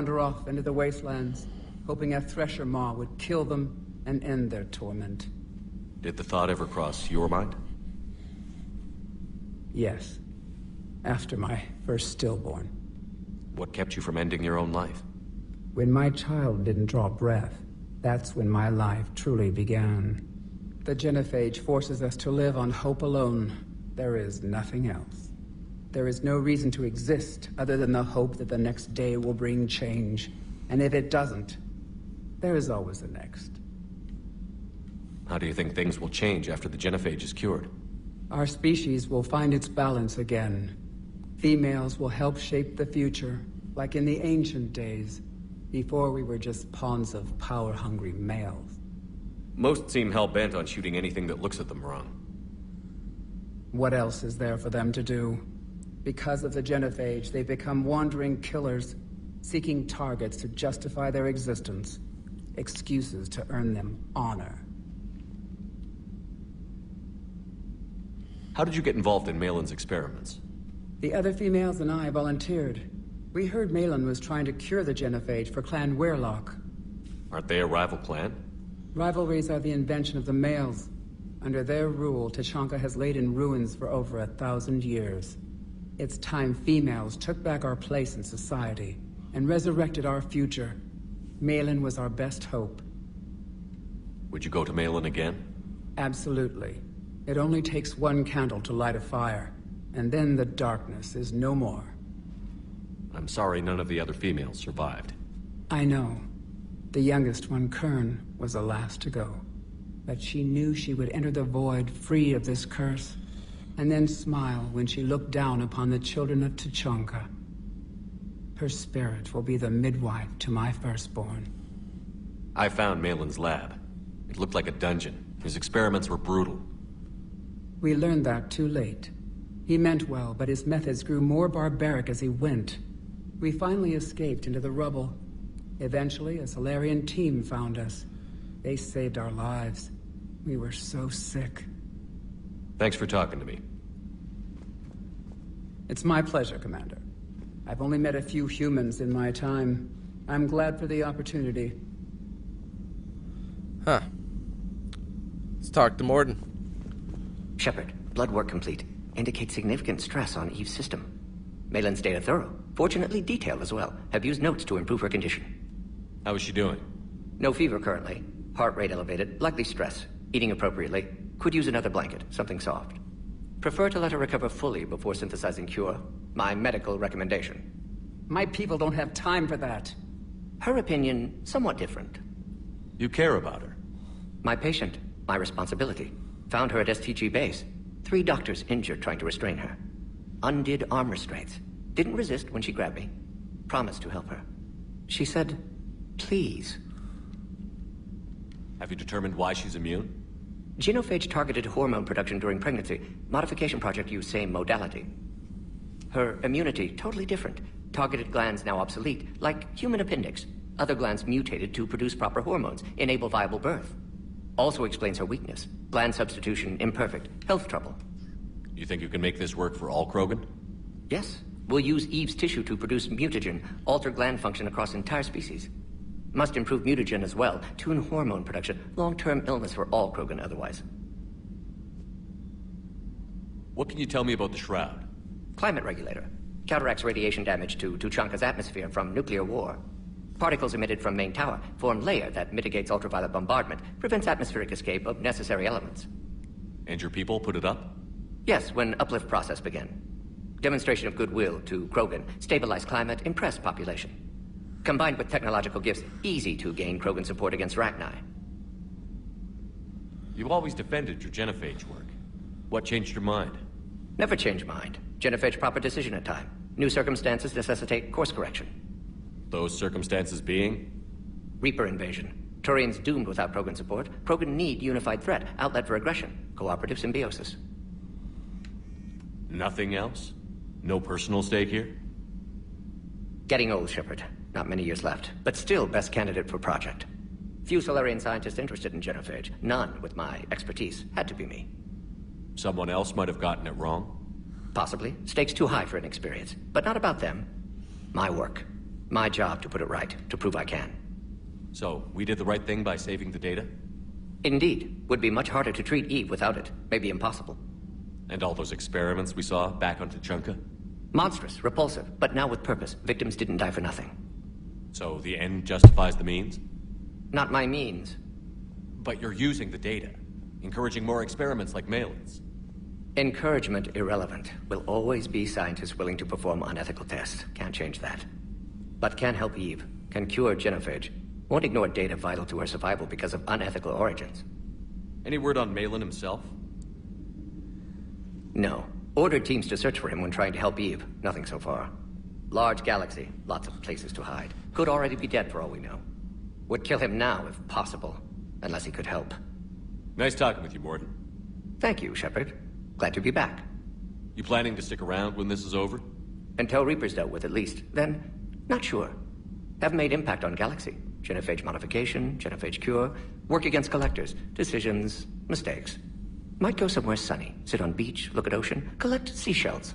wander off into the wastelands, hoping a thresher maw would kill them and end their torment. Did the thought ever cross your mind? Yes. After my first stillborn. What kept you from ending your own life? When my child didn't draw breath, that's when my life truly began. The genophage forces us to live on hope alone. There is nothing else. There is no reason to exist other than the hope that the next day will bring change. And if it doesn't, there is always the next. How do you think things will change after the genophage is cured? Our species will find its balance again. Females will help shape the future, like in the ancient days, before we were just pawns of power-hungry males. Most seem hell-bent on shooting anything that looks at them wrong. What else is there for them to do? Because of the genophage, they've become wandering killers, seeking targets to justify their existence, excuses to earn them honor. How did you get involved in Maelon's experiments? The other females and I volunteered. We heard Maelon was trying to cure the genophage for Clan Weirlock. Aren't they a rival clan? Rivalries are the invention of the males. Under their rule, Tuchanka has laid in ruins for over 1,000 years. It's time females took back our place in society and resurrected our future. Maelon was our best hope. Would you go to Maelon again? Absolutely. It only takes one candle to light a fire, and then the darkness is no more. I'm sorry none of the other females survived. I know. The youngest one, Kern, was the last to go. But she knew she would enter the void free of this curse, and then smile when she looked down upon the children of Tuchanka. Her spirit will be the midwife to my firstborn. I found Maelon's lab. It looked like a dungeon. His experiments were brutal. We learned that too late. He meant well, but his methods grew more barbaric as he went. We finally escaped into the rubble. Eventually, a Solarian team found us. They saved our lives. We were so sick. Thanks for talking to me. It's my pleasure, Commander. I've only met a few humans in my time. I'm glad for the opportunity. Huh. Let's talk to Mordin. Shepard, blood work complete. Indicates significant stress on Eve's system. Maelon's data thorough. Fortunately detailed as well. Have used notes to improve her condition. How is she doing? No fever currently. Heart rate elevated. Likely stress. Eating appropriately. Could use another blanket. Something soft. Prefer to let her recover fully before synthesizing cure. My medical recommendation. My people don't have time for that. Her opinion, somewhat different. You care about her. My patient. My responsibility. Found her at STG base. 3 doctors injured trying to restrain her. Undid arm restraints. Didn't resist when she grabbed me. Promised to help her. She said, please. Have you determined why she's immune? Genophage targeted hormone production during pregnancy. Modification project used same modality. Her immunity, totally different. Targeted glands now obsolete, like human appendix. Other glands mutated to produce proper hormones, enable viable birth. Also explains her weakness. Gland substitution imperfect. Health trouble. You think you can make this work for all Krogan? Yes. We'll use Eve's tissue to produce mutagen, alter gland function across entire species. Must improve mutagen as well, tune hormone production. Long-term illness for all Krogan otherwise. What can you tell me about the Shroud? Climate regulator. Counteracts radiation damage to Tuchanka's atmosphere from nuclear war. Particles emitted from main tower form layer that mitigates ultraviolet bombardment, prevents atmospheric escape of necessary elements. And your people put it up? Yes, when uplift process began. Demonstration of goodwill to Krogan, stabilize climate, impress population. Combined with technological gifts, easy to gain Krogan support against Rachni. You've always defended your genophage work. What changed your mind? Never change mind. Genophage proper decision at time. New circumstances necessitate course correction. Those circumstances being? Reaper invasion. Turians doomed without Krogan support. Krogan need unified threat, outlet for aggression. Cooperative symbiosis. Nothing else? No personal stake here? Getting old, Shepard. Not many years left, but still best candidate for project. Few Solarian scientists interested in genophage. None with my expertise. Had to be me. Someone else might have gotten it wrong? Possibly. Stakes too high for inexperience. But not about them. My work. My job to put it right, to prove I can. So, we did the right thing by saving the data? Indeed. Would be much harder to treat Eve without it. Maybe impossible. And all those experiments we saw back on Tuchanka? Monstrous, repulsive, but now with purpose. Victims didn't die for nothing. So, the end justifies the means? Not my means. But you're using the data, encouraging more experiments like Malin's. Encouragement irrelevant. Will always be scientists willing to perform unethical tests. Can't change that. But can help Eve. Can cure genophage. Won't ignore data vital to her survival because of unethical origins. Any word on Malin himself? No. Ordered teams to search for him when trying to help Eve. Nothing so far. Large galaxy. Lots of places to hide. Could already be dead for all we know. Would kill him now if possible. Unless he could help. Nice talking with you, Morden. Thank you, Shepard. Glad to be back. You planning to stick around when this is over? Until Reaper's dealt with, at least. Then, not sure. Have made impact on Galaxy. Genophage modification, genophage cure, work against collectors, decisions, mistakes. Might go somewhere sunny, sit on beach, look at ocean, collect seashells.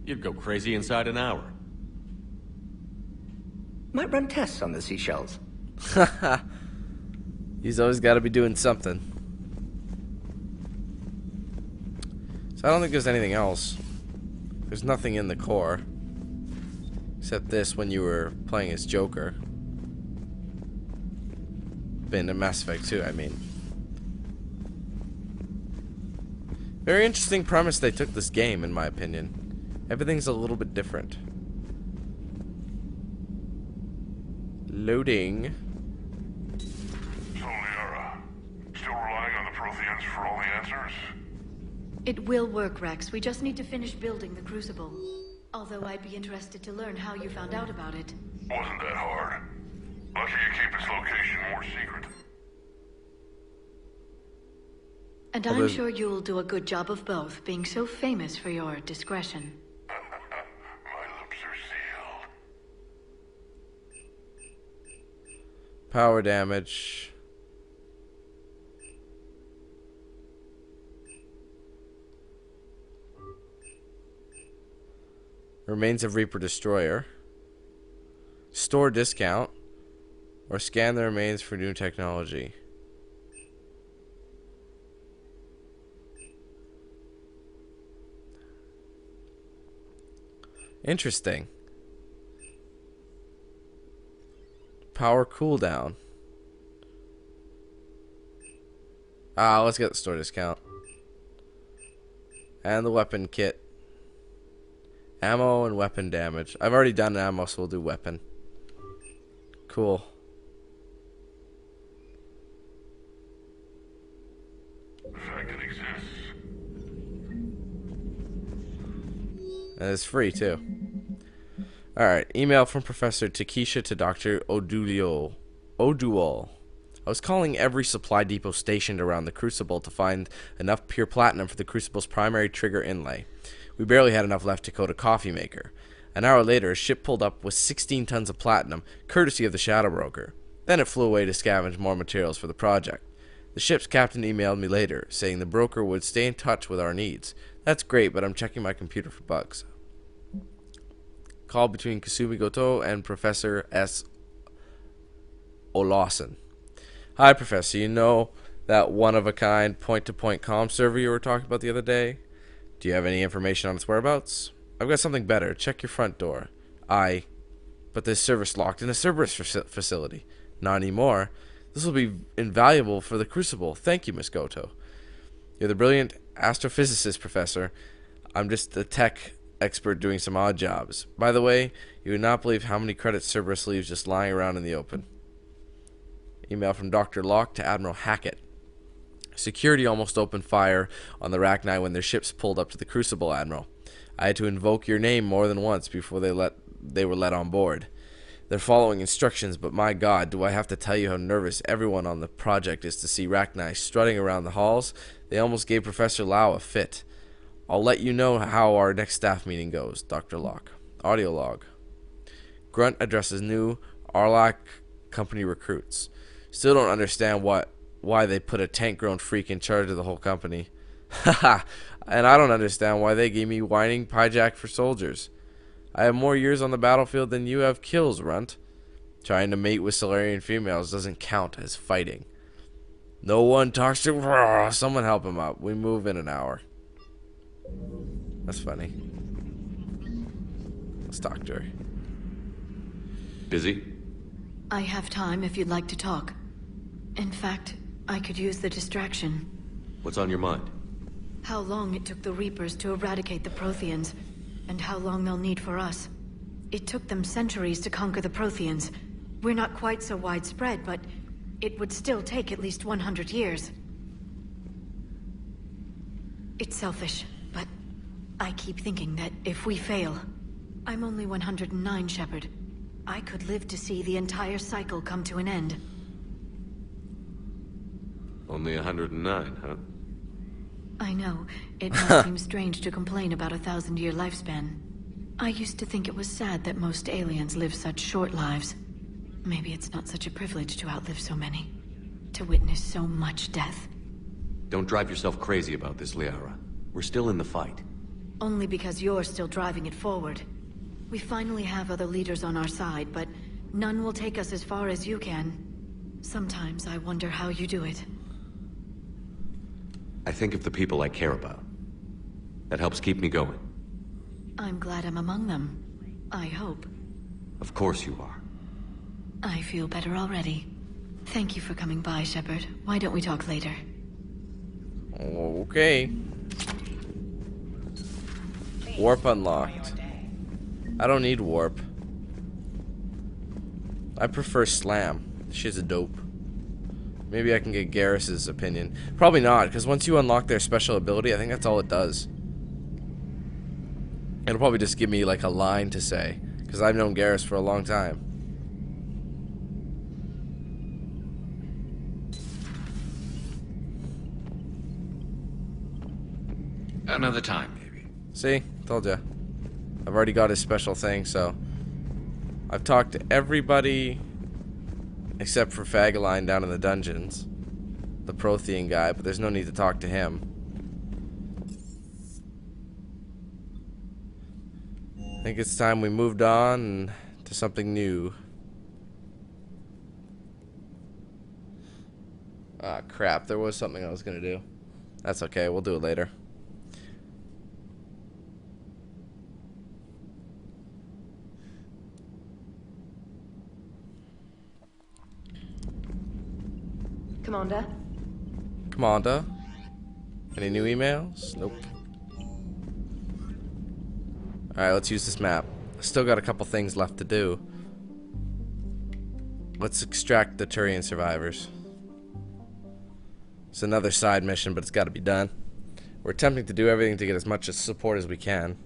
You'd go crazy inside an hour. Might run tests on the seashells. He's always got to be doing something. So I don't think there's anything else. There's nothing in the core. Except this when you were playing as Joker. Been in Mass Effect 2, I mean. Very interesting premise they took this game, in my opinion. Everything's a little bit different. Loading. So, Liara, still relying on the Protheans for all the answers? It will work, Rex. We just need to finish building the Crucible. Although I'd be interested to learn how you found out about it. Wasn't that hard. Lucky you keep its location more secret. And I'm sure you'll do a good job of both, being so famous for your discretion. My lips are sealed. Power damage. Remains of Reaper Destroyer. Store discount. Or scan the remains for new technology. Interesting. Power cooldown. Let's get the store discount. And the weapon kit. Ammo and weapon damage. I've already done ammo, so we'll do weapon. Cool. The fact it exists. And it's free, too. Alright, email from Professor Takesha to Dr. Oduol. I was calling every supply depot stationed around the Crucible to find enough pure platinum for the Crucible's primary trigger inlay. We barely had enough left to coat a coffee maker. An hour later, a ship pulled up with 16 tons of platinum, courtesy of the Shadow Broker. Then it flew away to scavenge more materials for the project. The ship's captain emailed me later, saying the broker would stay in touch with our needs. That's great, but I'm checking my computer for bugs. Call between Kasumi Goto and Professor S. Olawson. Hi, Professor. You know that one-of-a-kind point-to-point comm server you were talking about the other day? Do you have any information on its whereabouts? I've got something better. Check your front door. But this server's locked in a Cerberus facility. Not anymore. This will be invaluable for the Crucible. Thank you, Miss Goto. You're the brilliant astrophysicist, Professor. I'm just a tech expert doing some odd jobs. By the way, you would not believe how many credits Cerberus leaves just lying around in the open. Email from Dr. Locke to Admiral Hackett. Security almost opened fire on the Rachni when their ships pulled up to the Crucible, Admiral. I had to invoke your name more than once before they were let on board. They're following instructions, but my God, do I have to tell you how nervous everyone on the project is to see Rachni strutting around the halls? They almost gave Professor Lau a fit. I'll let you know how our next staff meeting goes, Dr. Locke. Audio log. Grunt addresses new Arlac company recruits. Still don't understand why they put a tank-grown freak in charge of the whole company. Haha, and I don't understand why they gave me whining hijack for soldiers. I have more years on the battlefield than you have kills, Runt. Trying to mate with Solarian females doesn't count as fighting. No one talks to... Someone help him up. We move in an hour. That's funny. Let's talk to her. Busy? I have time if you'd like to talk. In fact, I could use the distraction. What's on your mind? How long it took the Reapers to eradicate the Protheans, and how long they'll need for us. It took them centuries to conquer the Protheans. We're not quite so widespread, but it would still take at least 100 years. It's selfish, but I keep thinking that if we fail... I'm only 109, Shepard. I could live to see the entire cycle come to an end. Only 109, huh? I know. It might seem strange to complain about a 1,000-year lifespan. I used to think it was sad that most aliens live such short lives. Maybe it's not such a privilege to outlive so many. To witness so much death. Don't drive yourself crazy about this, Liara. We're still in the fight. Only because you're still driving it forward. We finally have other leaders on our side, but none will take us as far as you can. Sometimes I wonder how you do it. I think of the people I care about. That helps keep me going. I'm glad I'm among them. I hope. Of course you are. I feel better already. Thank you for coming by, Shepard. Why don't we talk later? Okay. Warp unlocked. I don't need warp. I prefer Slam. She's a dope. Maybe I can get Garrus's opinion. Probably not, because once you unlock their special ability, I think that's all it does. It'll probably just give me like a line to say, because I've known Garrus for a long time. Another time, maybe. See? Told ya. I've already got his special thing, so... I've talked to everybody except for Fagaline down in the dungeons. The Prothean guy, but there's no need to talk to him. I think it's time we moved on to something new. Ah, crap. There was something I was gonna do. That's okay. We'll do it later. Commander? Commander? Any new emails? Nope. Alright, let's use this map. Still got a couple things left to do. Let's extract the Turian survivors. It's another side mission, but it's got to be done. We're attempting to do everything to get as much support as we can.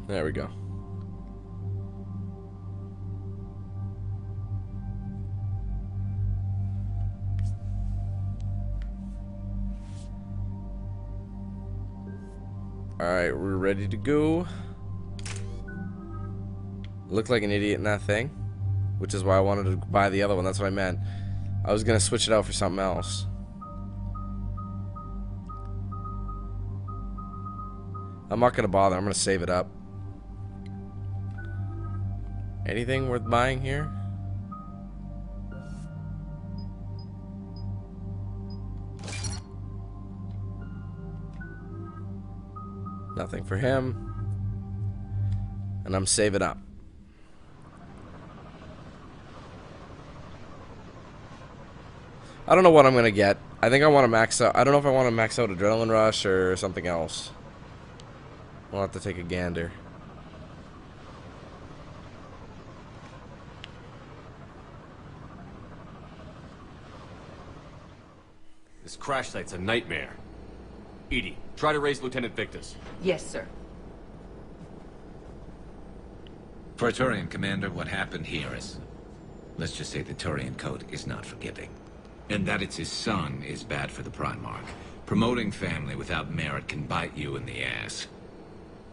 There we go. Alright, we're ready to go. Looked like an idiot in that thing, which is why I wanted to buy the other one. That's what I meant. I was gonna switch it out for something else. I'm not gonna bother. I'm gonna save it up. Anything worth buying here? Nothing for him. And I'm saving up. I don't know what I'm gonna get. I think I want to max out. I don't know if I want to max out Adrenaline Rush or something else. We'll have to take a gander. This crash site's a nightmare. Edie, try to raise Lieutenant Victus. Yes, sir. For a Turian commander, what happened here is... let's just say the Turian code is not forgiving. And that it's his son is bad for the Primarch. Promoting family without merit can bite you in the ass.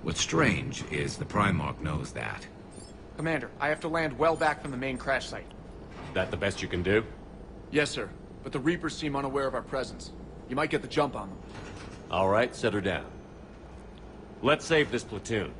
What's strange is the Primarch knows that. Commander, I have to land well back from the main crash site. That the best you can do? Yes, sir. But the Reapers seem unaware of our presence. You might get the jump on them. All right, set her down. Let's save this platoon.